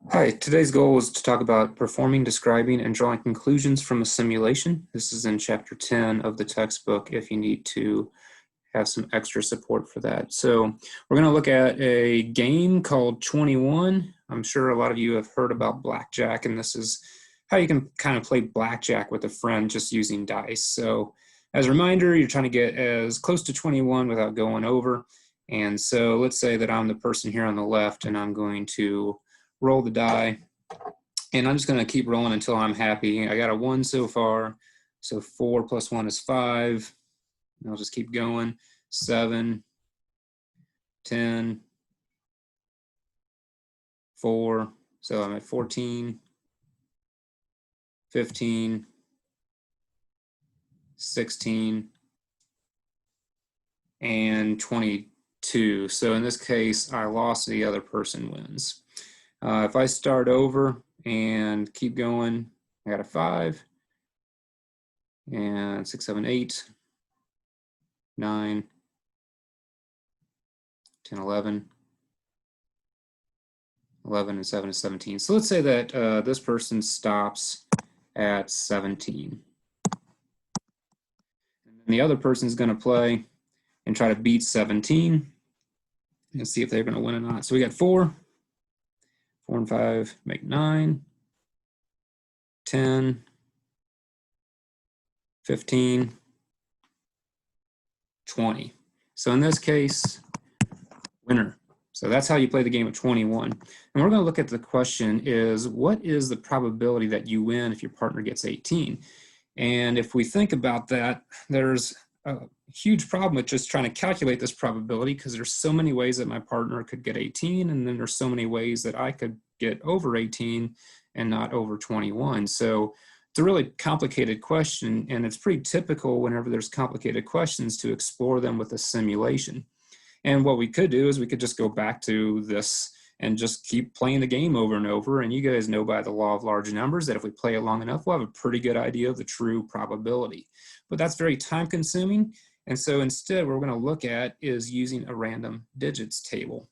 Hi, today's goal is to talk about performing, describing, and drawing conclusions from a simulation. This is in chapter 10 of the textbook if you need to have some extra support for that. So we're going to look at a game called 21. I'm sure a lot of you have heard about blackjack, and this is how you can kind of play blackjack with a friend just using dice. So as a reminder, you're trying to get as close to 21 without going over. And so let's say that I'm the person here on the left, and I'm going to roll the die, and I'm just going to keep rolling until I'm happy. I got a 1 so far, so 4 plus 1 is 5. I'll just keep going. 7, 10, 4, so I'm at 14, 15, 16, and 22. So in this case, I lost, the other person wins. If I start over and keep going, I got a 5, and 6, 7, 8, 9, 10, 11, 11 and 7 is 17. So let's say that this person stops at 17. And the other person is going to play and try to beat 17 and see if they're going to win or not. So we got 4. 4 and 5 make 9, 10, 15, 20. So in this case, winner. So that's how you play the game of 21. And we're going to look at the question is, what is the probability that you win if your partner gets 18? And if we think about that, there's a huge problem with just trying to calculate this probability, because there's so many ways that my partner could get 18, and then there's so many ways that I could get over 18 and not over 21. So it's a really complicated question, and it's pretty typical whenever there's complicated questions to explore them with a simulation. And what we could do is we could just go back to this and just keep playing the game over and over. And you guys know by the law of large numbers that if we play it long enough, we'll have a pretty good idea of the true probability. But that's very time consuming. And so instead, what we're going to look at is using a random digits table.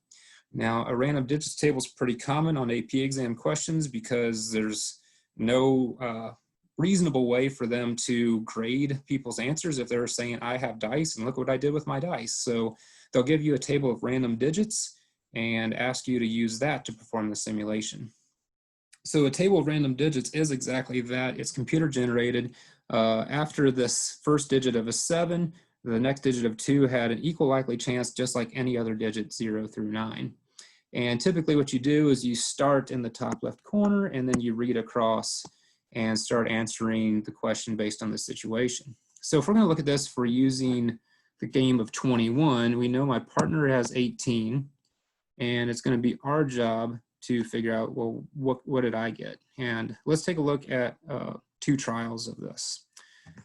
Now, a random digits table is pretty common on AP exam questions because there's no reasonable way for them to grade people's answers if they're saying, I have dice and look what I did with my dice. So they'll give you a table of random digits and ask you to use that to perform the simulation. So a table of random digits is exactly that. It's computer generated. After this first digit of a 7, the next digit of 2 had an equal likely chance, just like any other digit, 0 through 9. And typically what you do is you start in the top left corner, and then you read across and start answering the question based on the situation. So if we're going to look at this for using the game of 21, we know my partner has 18, and it's going to be our job to figure out, well, what did I get? And let's take a look at 2 trials of this.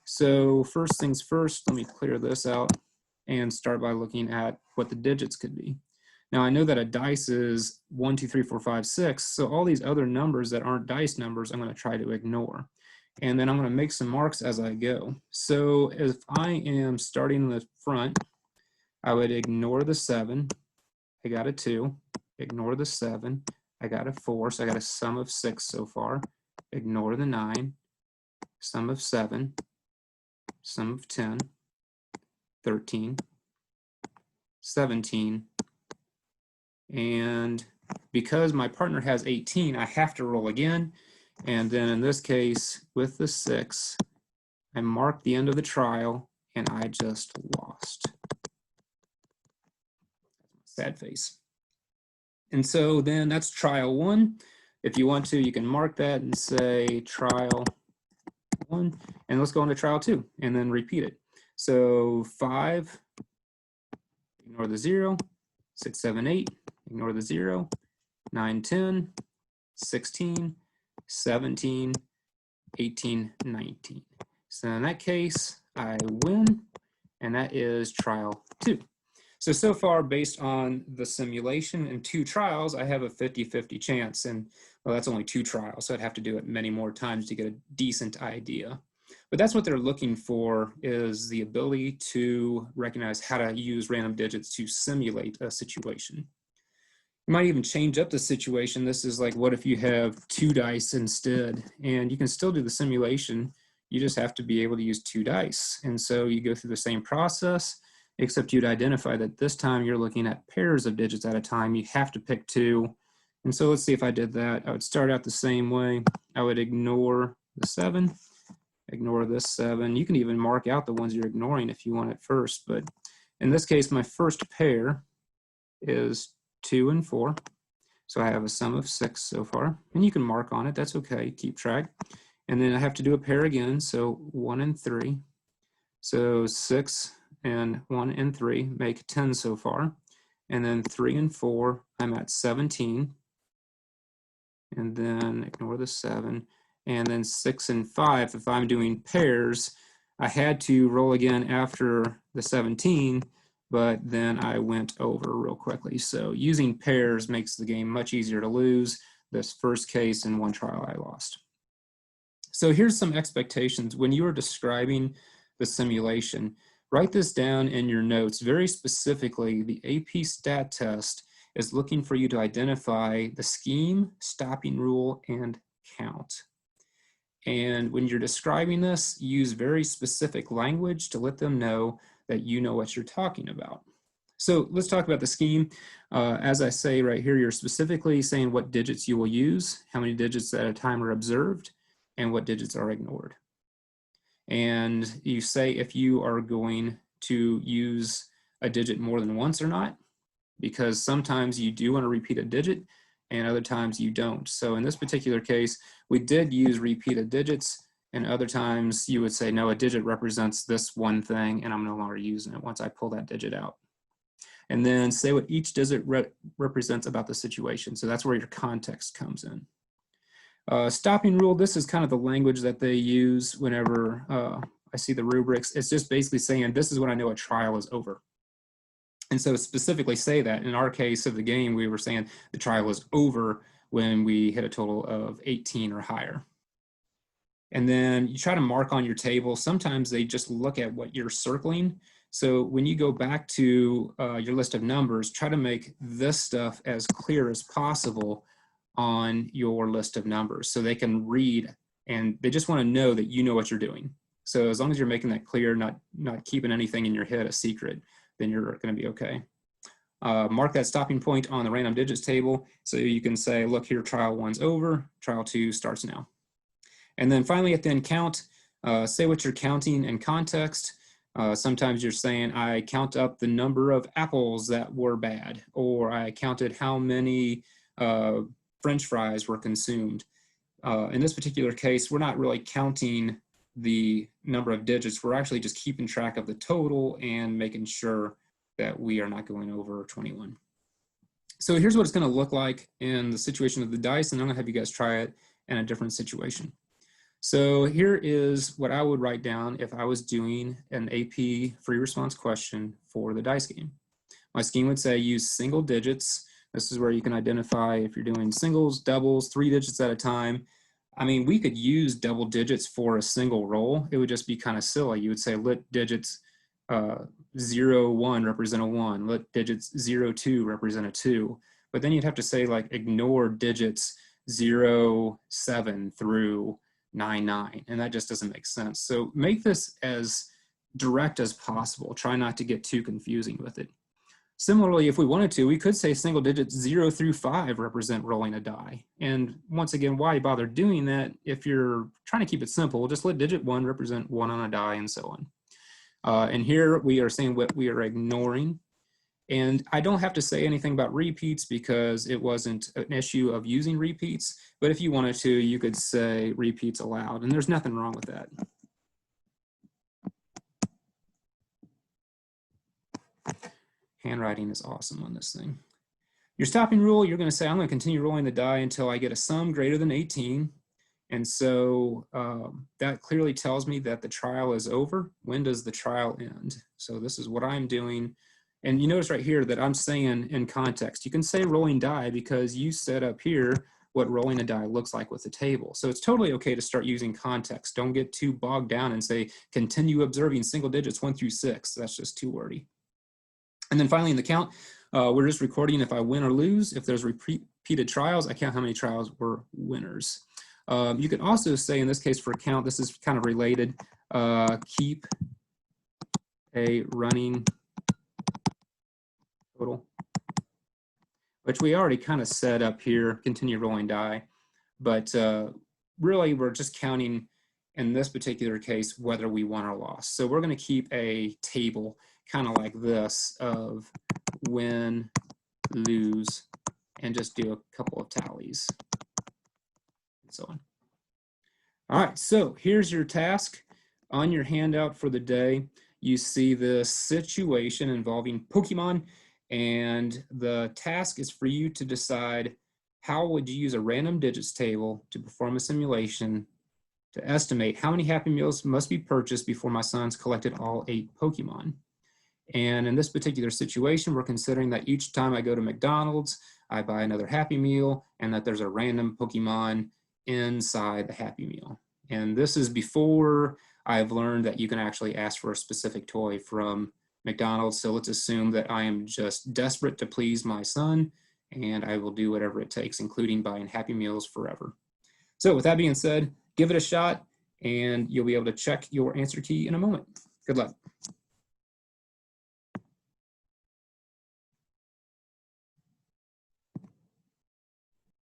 So first things first, let me clear this out and start by looking at what the digits could be. Now I know that a dice is 1, 2, 3, 4, 5, 6. So all these other numbers that aren't dice numbers, I'm going to try to ignore. And then I'm going to make some marks as I go. So if I am starting in the front, I would ignore the 7. I got a 2. Ignore the 7. I got a 4. So I got a sum of 6 so far. Ignore the 9. Sum of 7. Sum of 10. 13. 17. And because my partner has 18, I have to roll again. And then in this case, with the 6, I marked the end of the trial, and I just lost. Sad face. And so then that's trial 1. If you want to, you can mark that and say trial 1. And let's go into trial 2 and then repeat it. So 5, ignore the 0. 6, 7, 8, ignore the 0. 9, 10, 16, 17, 18, 19. So in that case, I win, and that is trial 2. So far, based on the simulation and 2 trials, I have a 50-50 chance. And well, that's only 2 trials, so I'd have to do it many more times to get a decent idea. But that's what they're looking for, is the ability to recognize how to use random digits to simulate a situation. You might even change up the situation. This is like, what if you have 2 dice instead? And you can still do the simulation. You just have to be able to use 2 dice. And so you go through the same process, except you'd identify that this time you're looking at pairs of digits at a time. You have to pick 2. And so let's see if I did that. I would start out the same way. I would ignore the 7, ignore this 7. You can even mark out the ones you're ignoring if you want it first. But in this case, my first pair is 2 and 4. So I have a sum of 6 so far. And you can mark on it. That's okay. Keep track. And then I have to do a pair again. So 1 and 3. So 6 and 1 and 3 make 10 so far. And then 3 and 4, I'm at 17. And then ignore the 7. And then 6 and 5, if I'm doing pairs, I had to roll again after the 17, but then I went over real quickly. So using pairs makes the game much easier to lose. This first case in one trial I lost. So here's some expectations. When you are describing the simulation, write this down in your notes. Very specifically, the AP Stat test is looking for you to identify the scheme, stopping rule, and count. And when you're describing this, use very specific language to let them know that you know what you're talking about. So let's talk about the scheme. As I say right here, you're specifically saying what digits you will use, how many digits at a time are observed, and what digits are ignored. And you say if you are going to use a digit more than once or not, because sometimes you do want to repeat a digit and other times you don't. So in this particular case, we did use repeated digits, and other times you would say, no, a digit represents this one thing and I'm no longer using it once I pull that digit out. And then say what each digit represents about the situation. So that's where your context comes in. Stopping rule, this is kind of the language that they use whenever I see the rubrics. It's just basically saying, this is when I know a trial is over. And so specifically say that. In our case of the game, we were saying the trial is over when we hit a total of 18 or higher. And then you try to mark on your table. Sometimes they just look at what you're circling. So when you go back to your list of numbers, try to make this stuff as clear as possible on your list of numbers so they can read, and they just want to know that you know what you're doing. So as long as you're making that clear, not keeping anything in your head a secret, then you're going to be okay. Mark that stopping point on the random digits table so you can say, look here, trial 1's over, trial 2 starts now. And then finally at the end, count. Say what you're counting in context. Sometimes you're saying, I count up the number of apples that were bad, or I counted how many French fries were consumed. In this particular case, we're not really counting the number of digits. We're actually just keeping track of the total and making sure that we are not going over 21. So here's what it's going to look like in the situation of the dice, and I'm going to have you guys try it in a different situation. So here is what I would write down if I was doing an AP free response question for the dice game. My scheme would say use single digits. This is where you can identify if you're doing singles, doubles, 3 digits at a time. I mean, we could use double digits for a single roll. It would just be kind of silly. You would say let digits 0, 1 represent a 1. Let digits 0, 2 represent a 2. But then you'd have to say like ignore digits 0, 7 through 9, 9. And that just doesn't make sense. So make this as direct as possible. Try not to get too confusing with it. Similarly, if we wanted to, we could say single digits 0 through 5 represent rolling a die. And once again, why bother doing that? If you're trying to keep it simple, just let digit 1 represent 1 on a die and so on. And here we are saying what we are ignoring. And I don't have to say anything about repeats because it wasn't an issue of using repeats. But if you wanted to, you could say repeats aloud, and there's nothing wrong with that. Handwriting is awesome on this thing. Your stopping rule, you're going to say, I'm going to continue rolling the die until I get a sum greater than 18. And so that clearly tells me that the trial is over. When does the trial end? So this is what I'm doing. And you notice right here that I'm saying in context. You can say rolling die because you set up here what rolling a die looks like with the table. So it's totally okay to start using context. Don't get too bogged down and say, continue observing single digits 1 through 6. That's just too wordy. And then finally in the count, We're just recording if I win or lose. If there's repeated trials, I count how many trials were winners. You can also say, in this case for count, this is kind of related, keep a running total, which we already kind of set up here, continue rolling die. But really, we're just counting, in this particular case, whether we won or lost. So we're going to keep a table kind of like this of win, lose, and just do a couple of tallies and so on. All right, so here's your task. On your handout for the day, you see this situation involving Pokemon, and the task is for you to decide how would you use a random digits table to perform a simulation to estimate how many Happy Meals must be purchased before my son's collected all 8 Pokemon. And in this particular situation, we're considering that each time I go to McDonald's, I buy another Happy Meal, and that there's a random Pokemon inside the Happy Meal. And this is before I've learned that you can actually ask for a specific toy from McDonald's. So let's assume that I am just desperate to please my son, and I will do whatever it takes, including buying Happy Meals forever. So with that being said, give it a shot, and you'll be able to check your answer key in a moment. Good luck.